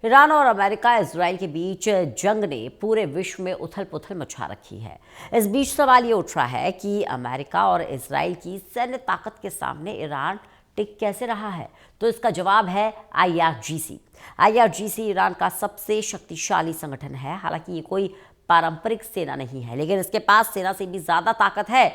Iran और America Israel के बीच जंग ने पूरे विश्व में उथल पुथल मचा रखी है। इस बीच सवाल ये उठ रहा है कि अमेरिका और इजराइल की सैन्य ताकत के सामने ईरान टिक कैसे रहा है। तो इसका जवाब है IRGC। IRGC ईरान का सबसे शक्तिशाली संगठन है। हालांकि ये कोई पारंपरिक सेना नहीं है, लेकिन इसके पास सेना से भी ज्यादा ताकत है।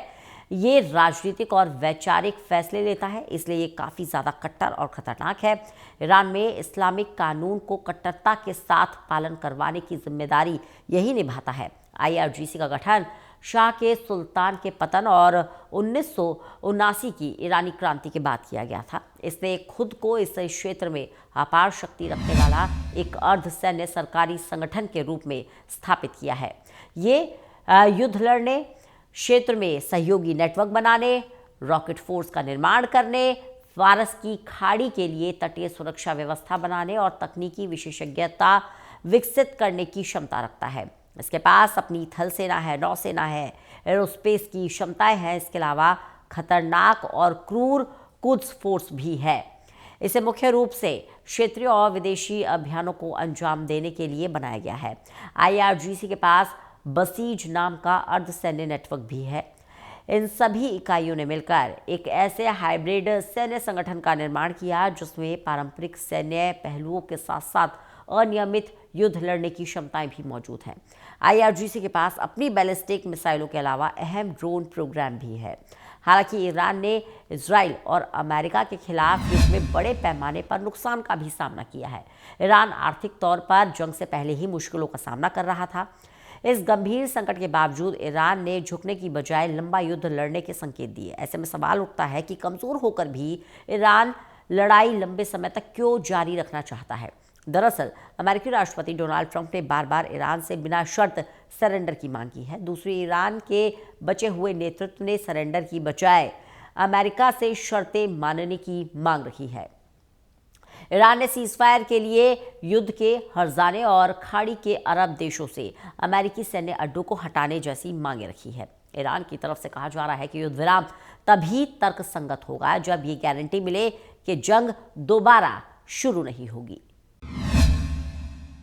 ये राजनीतिक और वैचारिक फैसले लेता है, इसलिए ये काफ़ी ज़्यादा कट्टर और ख़तरनाक है। ईरान में इस्लामिक कानून को कट्टरता के साथ पालन करवाने की जिम्मेदारी यही निभाता है। IRGC का गठन शाह के सुल्तान के पतन और 1979 की ईरानी क्रांति के बाद किया गया था। इसने खुद को इस क्षेत्र में अपार शक्ति रखने वाला एक अर्ध सैन्य सरकारी संगठन के रूप में स्थापित किया है। ये युद्ध लड़ने, क्षेत्र में सहयोगी नेटवर्क बनाने, रॉकेट फोर्स का निर्माण करने, फारस की खाड़ी के लिए तटीय सुरक्षा व्यवस्था बनाने और तकनीकी विशेषज्ञता विकसित करने की क्षमता रखता है। इसके पास अपनी थल सेना है, नौसेना है, एरोस्पेस की क्षमताएं हैं। इसके अलावा खतरनाक और क्रूर कुद्स फोर्स भी है। इसे मुख्य रूप से क्षेत्रीय और विदेशी अभियानों को अंजाम देने के लिए बनाया गया है। IRGC के पास बसीज नाम का अर्धसैन्य नेटवर्क भी है। इन सभी इकाइयों ने मिलकर एक ऐसे हाइब्रिड सैन्य संगठन का निर्माण किया जिसमें पारंपरिक सैन्य पहलुओं के साथ साथ अनियमित युद्ध लड़ने की क्षमताएं भी मौजूद हैं। IRGC के पास अपनी बैलिस्टिक मिसाइलों के अलावा अहम ड्रोन प्रोग्राम भी है। हालांकि ईरान ने इजराइल और अमेरिका के खिलाफ युद्ध में बड़े पैमाने पर नुकसान का भी सामना किया है। ईरान आर्थिक तौर पर जंग से पहले ही मुश्किलों का सामना कर रहा था। इस गंभीर संकट के बावजूद ईरान ने झुकने की बजाय लंबा युद्ध लड़ने के संकेत दिए। ऐसे में सवाल उठता है कि कमजोर होकर भी ईरान लड़ाई लंबे समय तक क्यों जारी रखना चाहता है। दरअसल अमेरिकी राष्ट्रपति डोनाल्ड ट्रंप ने बार बार ईरान से बिना शर्त सरेंडर की मांग की है। दूसरी ईरान के बचे हुए नेतृत्व ने सरेंडर की बजाय अमेरिका से शर्तें मानने की मांग रखी है। ईरान ने सीजफायर के लिए युद्ध के हर्जाने और खाड़ी के अरब देशों से अमेरिकी सैन्य अड्डों को हटाने जैसी मांगे रखी है। ईरान की तरफ से कहा जा रहा है कि युद्ध विराम तभी तर्कसंगत होगा जब ये गारंटी मिले कि जंग दोबारा शुरू नहीं होगी।